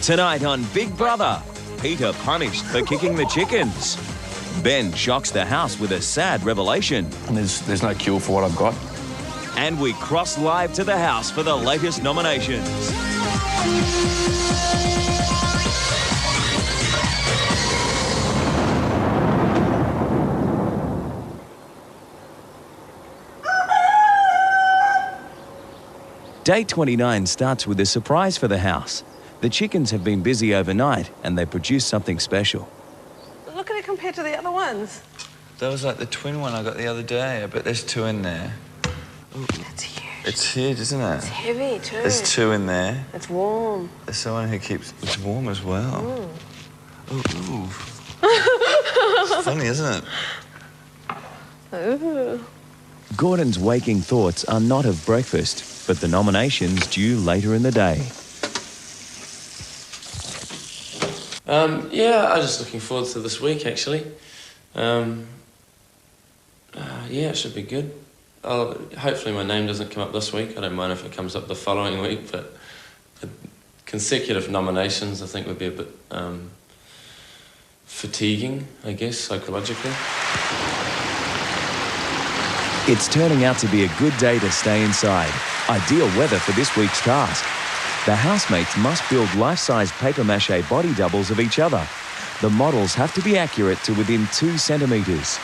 Tonight on Big Brother, Peter punished for kicking the chickens. Ben shocks the house with a sad revelation. There's no cure for what I've got. And we cross live to the house for the latest nominations. Day 29 starts with a surprise for the house. The chickens have been busy overnight and they produced something special. Look at it compared to the other ones. That was like the twin one I got the other day. I bet there's two in there. Ooh. That's huge. It's huge, isn't it? It's heavy too. There's two in there. It's warm. There's someone who keeps... It's warm as well. Ooh. It's funny, isn't it? Ooh. Gordon's waking thoughts are not of breakfast, but the nominations due later in the day. Yeah, I'm just looking forward to this week, actually. Yeah, it should be good. Hopefully my name doesn't come up this week. I don't mind if it comes up the following week, but the consecutive nominations I think would be a bit fatiguing, I guess, psychologically. It's turning out to be a good day to stay inside. Ideal weather for this week's task. The housemates must build life-size papier-mâché body doubles of each other. The models have to be accurate to within 2 centimetres.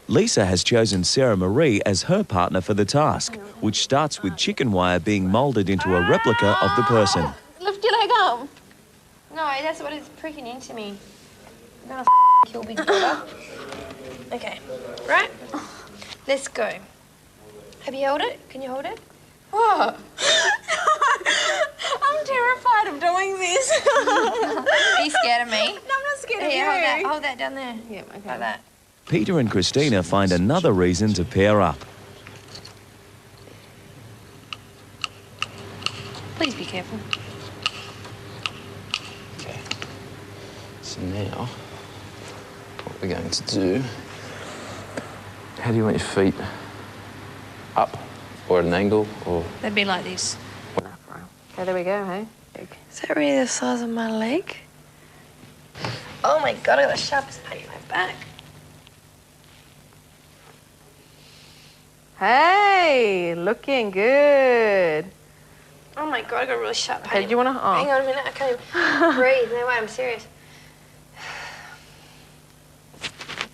Lisa has chosen Sarah Marie as her partner for the task, which starts with chicken wire being moulded into a replica of the person. Lift your leg up. No, that's what is pricking into me. I'm gonna kill Big Brother. Okay, right? Let's go. Have you held it? Can you hold it? What? I'm terrified of doing this. Are you scared of me? No, I'm not scared of you. Here, hold that down there. Yeah, okay. Like that. Peter and Christina find another reason to pair up. Please be careful. Okay. So now, what we're going to do... How do you want your feet? Up? Or at an angle? Or... They'd be like this. Okay, there we go, hey? Is that really the size of my leg? Oh my God, I got the sharpest pain in my back. Hey, looking good. Oh my God, I got a really sharp pain. Okay, do you want to... Oh. Hang on a minute, I can't even breathe. No way, I'm serious.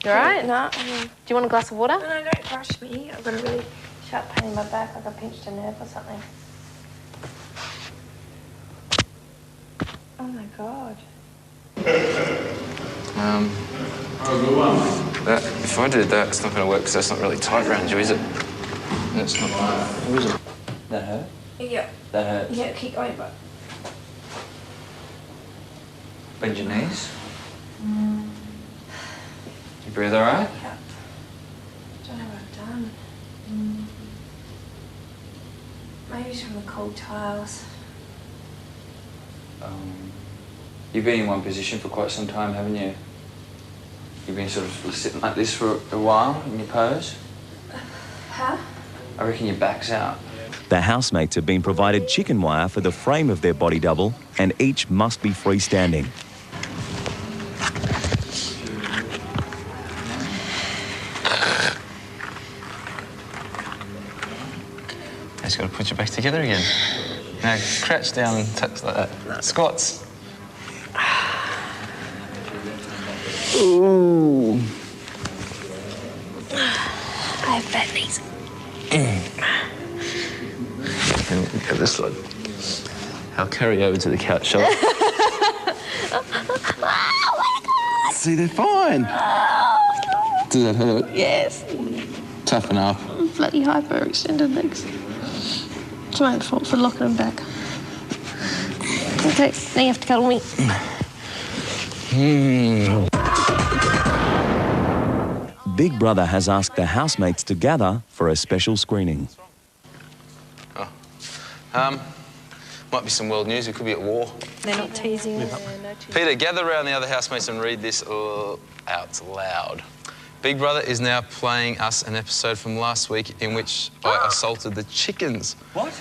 You all right? No. Do you want a glass of water? No, don't rush me. I've got a really sharp pain in my back, like I pinched a nerve or something. Oh my God. If I did that, it's not going to work because that's not really tight around you, is it? That's not right. Is it? That hurt? Yeah. That hurts. Yeah, keep going, but... Bend your knees. You breathe all right? Yeah. Don't know what I've done. Maybe it's from the cold tiles. You've been in one position for quite some time, haven't you? You've been sort of sitting like this for a while in your pose? Huh? I reckon your back's out. The housemates have been provided chicken wire for the frame of their body double, and each must be freestanding. Just got to put you back together again. Now crouch down and touch like that. Squats. Ooh. I have bad knees. And go this side. I'll carry over to the couch, shall I? Oh my God! See, they're fine. Does that hurt? Yes. Toughen up. Bloody hyperextended legs. It's my fault for locking them back. Okay, now you have to cuddle me. Big Brother has asked the housemates to gather for a special screening. Might be some world news. We could be at war. They're not teasing us. Peter, gather around the other housemates and read this out loud. Big Brother is now playing us an episode from last week in which I assaulted the chickens. What?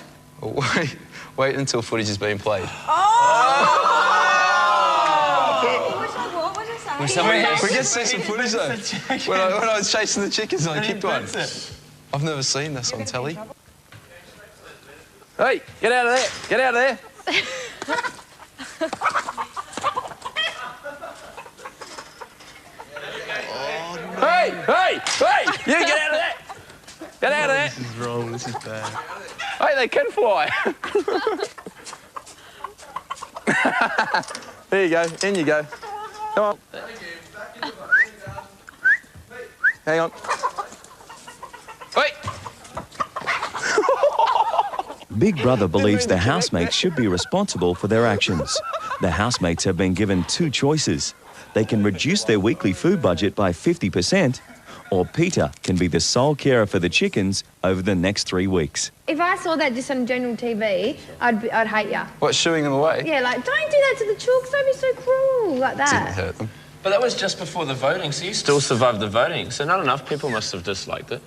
Wait until footage is being played. Was somebody We can see some footage though. When I was chasing the chickens and I kicked one. I've never seen this on telly. Hey, get out of there! Get out of there! Hey! You get out of there! Get out of there! This is wrong, this is bad. Hey, they can fly! There you go, in you go. Come on. Hang on. Wait! Big Brother believes the housemates should be responsible for their actions. The housemates have been given two choices. They can reduce their weekly food budget by 50%, or Peter can be the sole carer for the chickens over the next 3 weeks. If I saw that just on general TV, I'd hate ya. What, shooing them away? Yeah, like, don't do that to the chooks, don't be so cruel, like Didn't that. hurt them. But that was just before the voting, so you still survived the voting. So not enough people must have disliked it.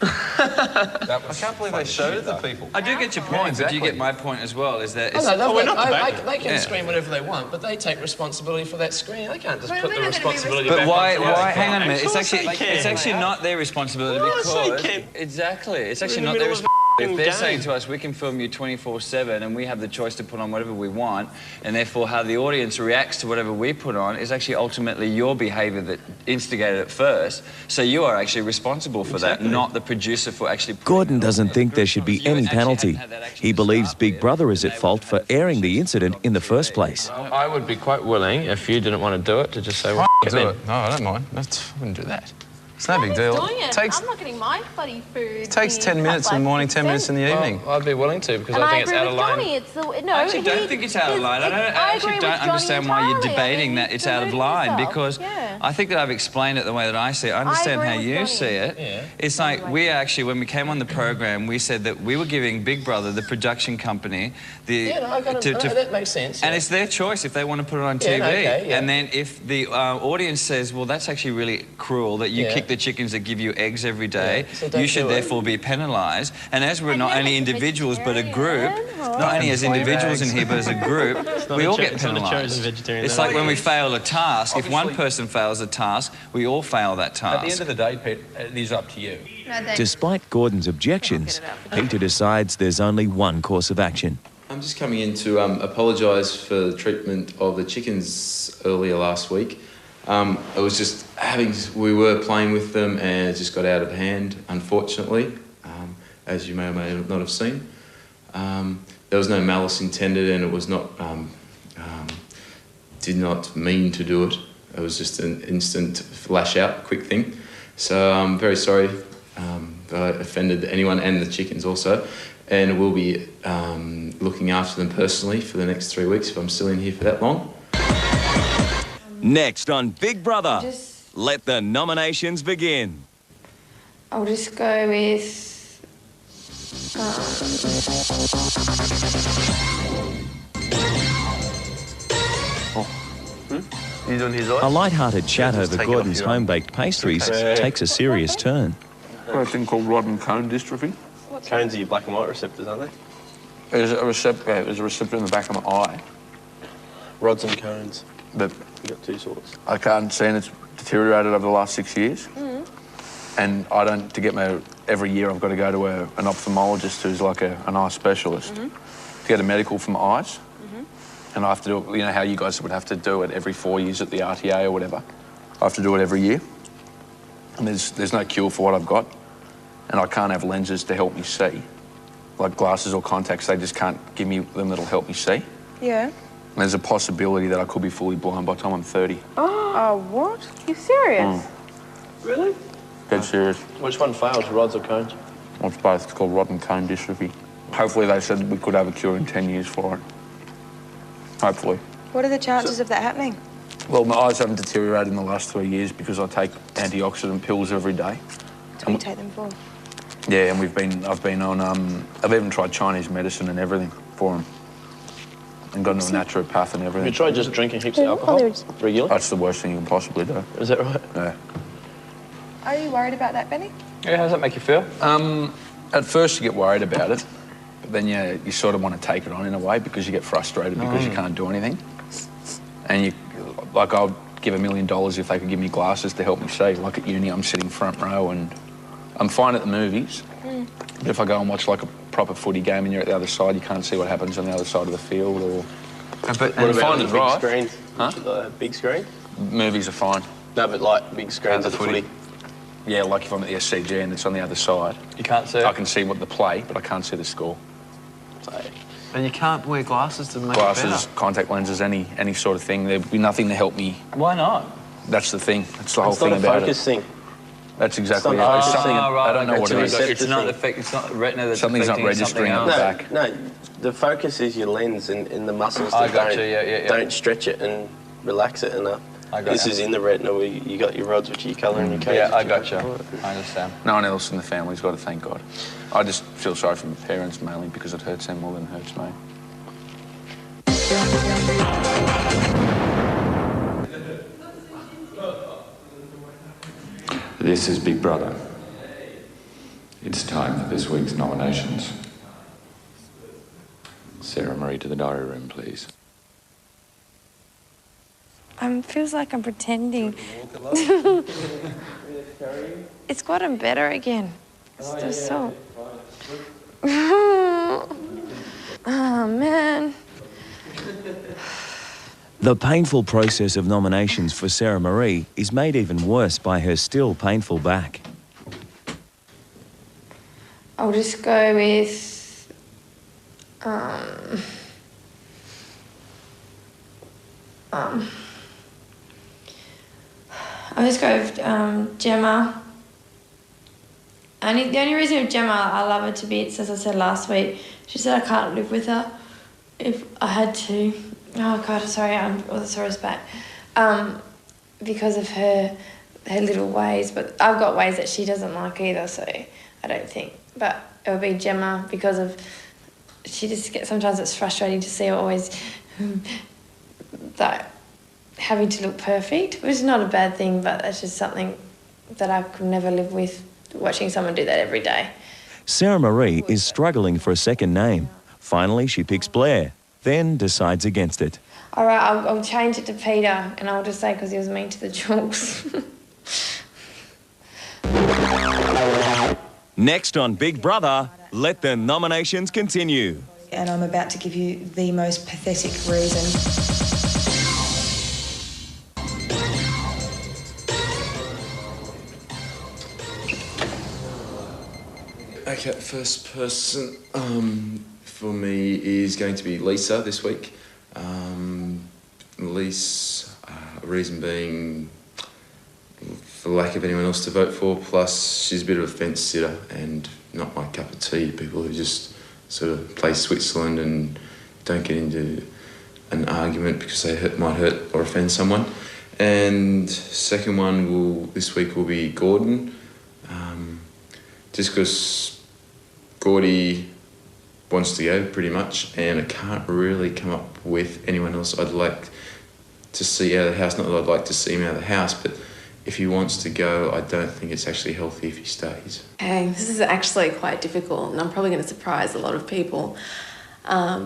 I can't believe they showed it to people. I do get your point, but do you get my point as well? Is that it's, They can Yeah. screen whatever they want, but they take responsibility for that screen. They can't just But put we're the not gonna be responsibility but back why? on Why? them. Hang on a minute. Of course they It's actually can. not their responsibility Of course because they can. exactly. It's actually in not the their middle of responsibility. If they're game. saying to us, we can film you 24/7 and we have the choice to put on whatever we want, and therefore how the audience reacts to whatever we put on is actually ultimately your behaviour that instigated it first. So you are actually responsible for that, not the producer for actually putting Gordon it on. doesn't think there should be You any actually penalty. hadn't had that action He to believes start Big with, Brother is and at they fault would for have had airing the to incident in the first place. I would be quite willing, if you didn't want to do it, to just say, well, I'll do it. No, I don't mind. I wouldn't do that. It's no big deal. Doing it. Takes, I'm not getting my bloody food. it takes 10 minutes in the morning, 10 minutes in the evening. Well, I'd be willing to, because And I I think it's agree out with of line. Johnny. It's the no. I actually don't think it's out of line. I actually don't understand why you're debating that it's out of line because I think that I've explained it the way that I see it. I understand agree how with you Johnny. see it. Yeah. It's like we actually, when we came on the program, we said that we were giving Big Brother, the production company, That makes sense. and it's their choice if they want to put it on Yeah, TV. no, okay, yeah. And then if the audience says, well, that's actually really cruel that you Yeah. kick the chickens that give you eggs every day, so don't you should do it. therefore be penalised. And as we're not know only it's a individuals but a group, vegetarian, not only as individuals in here but as a group, we all get it's not a chosen penalised. vegetarian, It's no. like when we fail a task. If one person fails a task, we all fail that task. At the end of the day, Pete, it is up to you. No, thanks. Despite Gordon's objections, Peter decides there's only one course of action. I'm just coming in to apologise for the treatment of the chickens earlier last week. It was just we were playing with them and it just got out of hand, unfortunately, as you may or may not have seen. There was no malice intended and it was not, did not mean to do it. It was just an instant lash out, quick thing. So I'm very sorry if I offended anyone and the chickens also. And we'll be looking after them personally for the next 3 weeks if I'm still in here for that long. Next on Big Brother, Just- let the nominations begin. I'll just go with... You doing his eyes? A light-hearted chat Just over take it off Gordon's your arm. home-baked pastries takes a serious turn. Got a thing called rod and cone dystrophy. Cones are your black and white receptors, aren't they? There's a receptor in the back of my eye, Rods and cones. but You've got two sorts. I can't see, and it's deteriorated over the last 6 years. And I don't, to get my, every year I've got to go to an ophthalmologist who's like an eye specialist to get a medical for my eyes. And I have to do it, you know how you guys would have to do it every 4 years at the RTA or whatever. I have to do it every year. And there's no cure for what I've got. And I can't have lenses to help me see. Like glasses or contacts, they just can't give me them that'll help me see. Yeah. And there's a possibility that I could be fully blind by the time I'm 30. Oh, what? You serious? Really? Dead serious. Which one failed, rods or cones? Well, it's both. It's called rod and cone dystrophy. Hopefully they said we could have a cure in 10 years for it. Hopefully. What are the chances of that happening? Well, my eyes haven't deteriorated in the last 3 years because I take antioxidant pills every day. What do you take them for? Yeah, and I've been on, I've even tried Chinese medicine and everything for them. And gone to a naturopath and Have everything. you tried just drinking heaps of alcohol regularly? That's the worst thing you can possibly do. Is that right? Yeah. Are you worried about that, Benny? Yeah, how does that make you feel? At first you get worried about it, but then you sort of want to take it on in a way because you get frustrated because you can't do anything. And I'll give $1 million if they could give me glasses to help me see. Like at uni, I'm sitting front row and I'm fine at the movies. But if I go and watch like a proper footy game and you're at the other side, you can't see what happens on the other side of the field or... What about the big screens? Huh? The big screen? Movies are fine. No, but like big screens of the footy. Yeah, like if I'm at the SCG and it's on the other side. You can't see it? I can see what the play, but I can't see the score. And you can't wear glasses to make it Glasses, better? contact lenses, any sort of thing. There'd be nothing to help me. Why not? That's the thing. That's the whole It's thing not a about focus it. thing. That's exactly it. It's not There's a something, focus right, I don't know what it is. It's not the retina that's Something's not affecting registering something at the else. back. No, the focus is your lens and the muscles I that got you, yeah. don't stretch it and relax it enough. This is in the retina where you got your rods, which are your colour and your codes. Yeah, I got you. I understand. No one else in the family's got to thank God. I just feel sorry for my parents mainly because it hurts them more than it hurts me. This is Big Brother. It's time for this week's nominations. Sarah Marie to the diary room, please. Feels like I'm pretending. It's gotten better again. It's the salt. Oh, man. The painful process of nominations for Sarah Marie is made even worse by her still painful back. I'll just go with... I'll just go with Gemma. The only reason with Gemma, I love her to bits, as I said last week. She said I can't live with her if I had to. Oh God, sorry, I'm all the sorest back. Because of her little ways, but I've got ways that she doesn't like either, so I don't think. But it would be Gemma because of she just gets, sometimes it's frustrating to see her always that having to look perfect, which is not a bad thing, but that's just something that I could never live with, watching someone do that every day. Sarah Marie is struggling for a second name. Finally, she picks Blair, then decides against it. All right, I'll change it to Peter, and I'll just say because he was mean to the Jools. Next on Big Brother, let the nominations continue. And I'm about to give you the most pathetic reason. Okay, first person for me is going to be Lisa this week. Lisa, reason being, for lack of anyone else to vote for, plus she's a bit of a fence sitter and not my cup of tea. People who just sort of play Switzerland and don't get into an argument because they might hurt or offend someone. And second one this week will be Gordon, just because Gordy wants to go pretty much, and I can't really come up with anyone else I'd like to see out of the house. Not that I'd like to see him out of the house, but if he wants to go, I don't think it's actually healthy if he stays. Okay, this is actually quite difficult, and I'm probably going to surprise a lot of people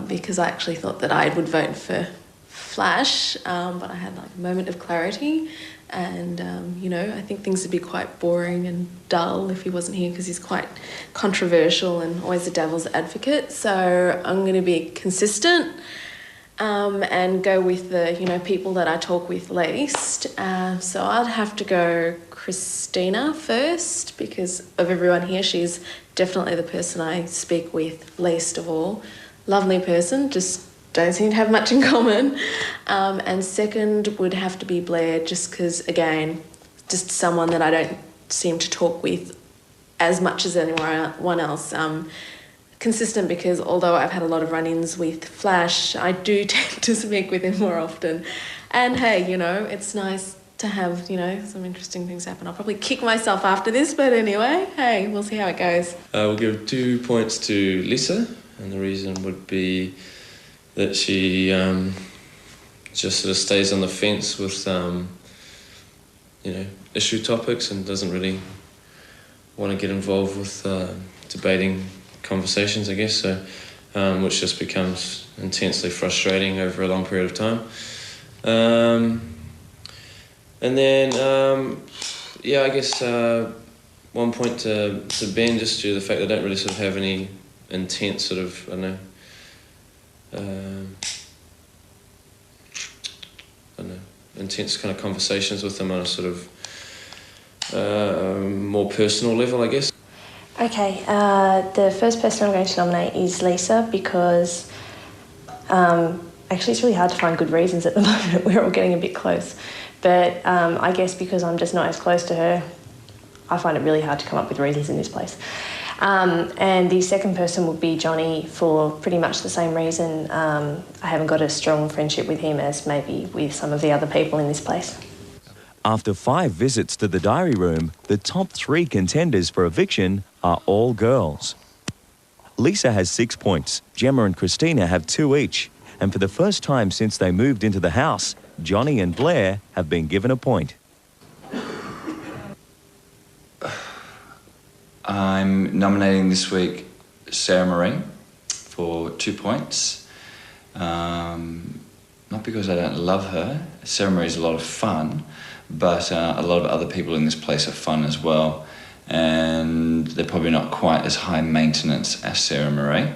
because I actually thought that I would vote for Flash, but I had like a moment of clarity, and you know, I think things would be quite boring and dull if he wasn't here because he's quite controversial and always the devil's advocate. So I'm going to be consistent and go with the people that I talk with least. So I'd have to go Christina first because of everyone here. She's definitely the person I speak with least of all. Lovely person, just don't seem to have much in common. And second would have to be Blair, just because, again, just someone that I don't seem to talk with as much as anyone else. Consistent because although I've had a lot of run-ins with Flash, I do tend to speak with him more often. And hey, it's nice to have, some interesting things happen. I'll probably kick myself after this, but anyway, hey, we'll see how it goes. We'll give 2 points to Lisa, and the reason would be that she just sort of stays on the fence with, issue topics and doesn't really want to get involved with debating conversations, I guess, so which just becomes intensely frustrating over a long period of time. And then, I guess one point to Ben, just due to the fact that I don't really sort of have any intense sort of, intense kind of conversations with them on a sort of more personal level, I guess. Okay, the first person I'm going to nominate is Lisa because actually it's really hard to find good reasons at the moment. We're all getting a bit close. But I guess because I'm just not as close to her, I find it really hard to come up with reasons in this place. And the second person would be Johnny for pretty much the same reason. I haven't got a strong friendship with him as maybe with some of the other people in this place. After 5 visits to the diary room, the top 3 contenders for eviction are all girls. Lisa has 6 points, Gemma and Christina have 2 each, and for the first time since they moved into the house, Johnny and Blair have been given a point. I'm nominating this week Sarah Marie for 2 points. Not because I don't love her. Sarah Marie is a lot of fun, but a lot of other people in this place are fun as well, and they're probably not quite as high maintenance as Sarah Marie.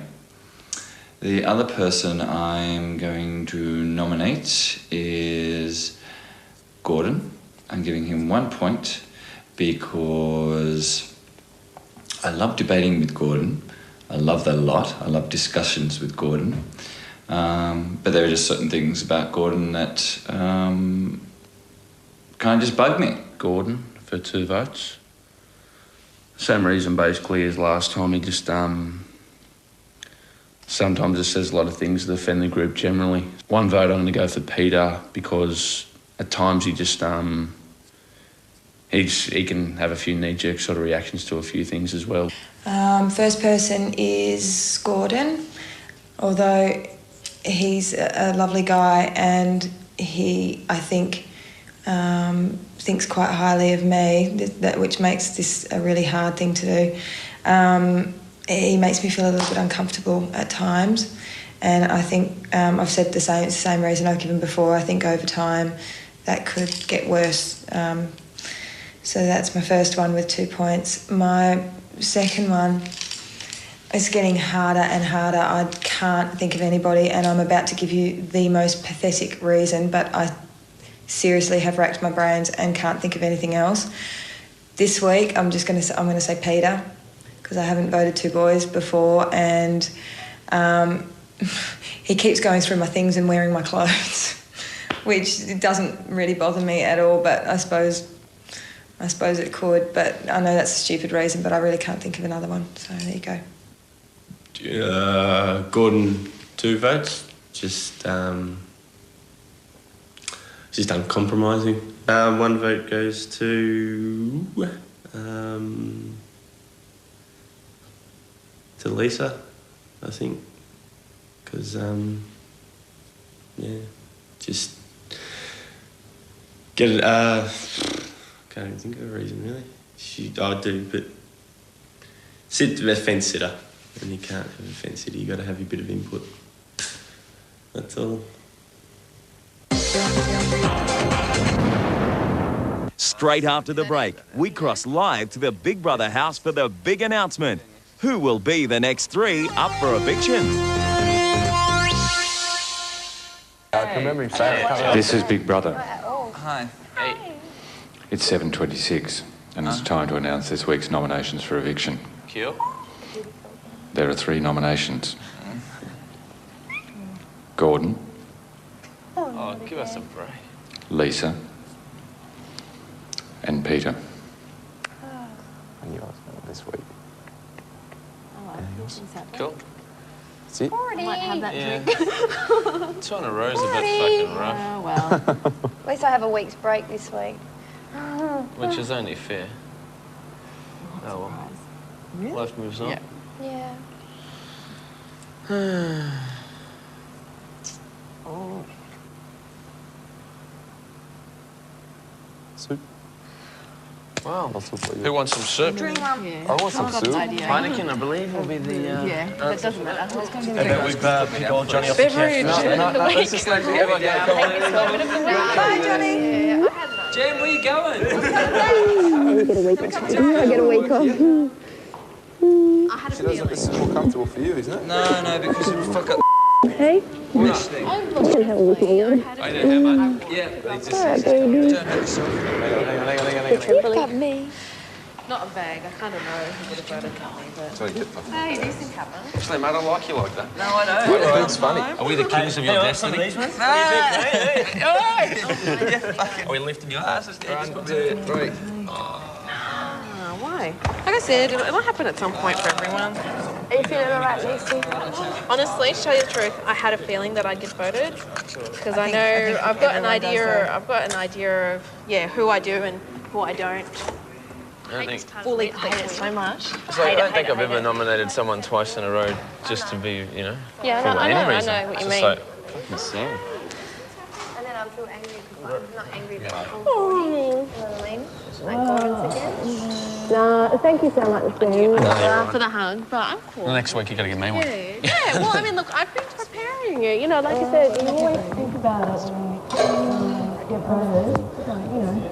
The other person I'm going to nominate is Gordon. I'm giving him 1 point because I love debating with Gordon. I love that a lot. I love discussions with Gordon. But there are just certain things about Gordon that kind of just bug me. Gordon for 2 votes. Same reason basically as last time. He just sometimes just says a lot of things that offend the group generally. 1 vote, I'm going to go for Peter because at times he just he can have a few knee-jerk sort of reactions to a few things as well. First person is Gordon, although he's a lovely guy and he, I think, thinks quite highly of me, which makes this a really hard thing to do. He makes me feel a little bit uncomfortable at times, and I think I've said the same reason I've given before. I think over time that could get worse. So that's my first one with 2 points. My second one is getting harder and harder. I can't think of anybody, and I'm about to give you the most pathetic reason, but I seriously have racked my brains and can't think of anything else. This week I'm going to say Peter, because I haven't voted 2 boys before, and he keeps going through my things and wearing my clothes, which doesn't really bother me at all, but I suppose it could, but I know that's a stupid reason, but I really can't think of another one, so there you go. Gordon, 2 votes, just uncompromising. 1 vote goes to Lisa, I think, because just get it. Can't even think of a reason really. I do, but a fence sitter, and you can't have a fence sitter. You got to have a bit of input. That's all. Straight after the break, we cross live to the Big Brother house for the big announcement. Who will be the next 3 up for eviction? This is Big Brother. Hi. It's 7:26, and it's time to announce this week's nominations for eviction. Cute. There are 3 nominations. Gordon, Oh, give us a break. Lisa, and Peter. And yours this week. Cool. That's it. I might have that drink. 2 in a row is a bit fucking rough. Oh, well. At least I have a week's break this week. Which is only fair. Oh well. Really? Life moves on. Yeah. Oh. Soup. Wow. Who wants some soup? Drink one. I want some soup. Heineken, I believe, will be the... Yeah, that doesn't matter. Let's go and get a bet we've picked old Johnny off the beverage. Let's just let everyone go. Bye, Johnny. Jen, where you going? I get a week off. I had a She doesn't, this is more comfortable for you, isn't it? No, because it'll fuck up Hey? this thing. You can have a week off. I know how much. Yeah, they just... Alright, baby. Don't hurt yourself. You've got me. Not a bag. I kind of know who would have voted for me, but... Hey, these things happen. Actually, mate, I like you like that. No, I know. It's funny. Are we the kings of your destiny? Are we lifting your asses? 1, 2, 3. Why? Like I said, it'll happen at some point for everyone. Are you feeling alright, Lucy? Honestly, to tell you the truth, I had a feeling that I'd get voted because I know I've got an idea. Of who I do and who I don't. I don't think, Fully hate it so much. it's like, I don't think I've ever nominated someone twice in a row just to be, you know, Yeah, for I any know reason. what you It's mean. just like, fucking sad. And then I feel angry because I'm not angry, but I'm horny. You know what I mean? Like Gordon's again. Thank you so much, Ben. For the hug, but I'm cool. Well, next week you got to give me one. Yeah, well, I mean, look, I've been preparing it. You know, like I said, you always think about it when you get voted. You know.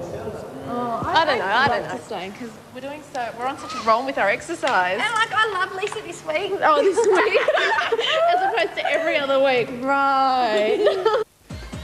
I don't know. Staying because we're on such a roll with our exercise. And like, I love Lisa this week. Oh, this week, as opposed to every other week, right?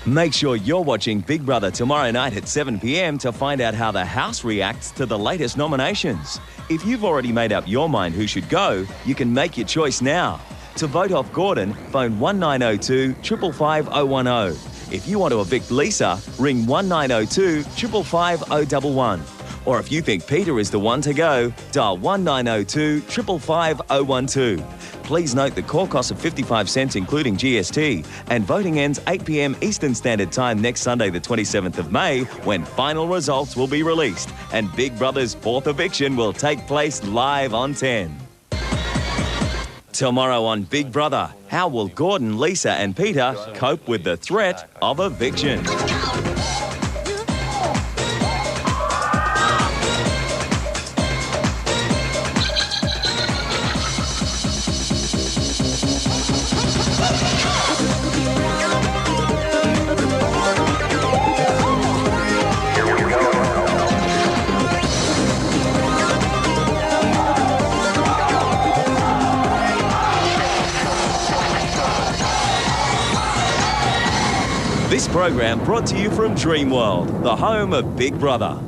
Make sure you're watching Big Brother tomorrow night at 7 p.m. to find out how the House reacts to the latest nominations. If you've already made up your mind who should go, you can make your choice now. To vote off Gordon, phone 1902 555 010. If you want to evict Lisa, ring 1902 555 011. Or if you think Peter is the one to go, dial 1902 555 012. Please note the call costs of 55 cents including GST, and voting ends 8 p.m. Eastern Standard Time next Sunday the 27th of May, when final results will be released and Big Brother's fourth eviction will take place live on 10. Tomorrow on Big Brother, how will Gordon, Lisa and Peter cope with the threat of eviction? This program brought to you from Dreamworld, the home of Big Brother.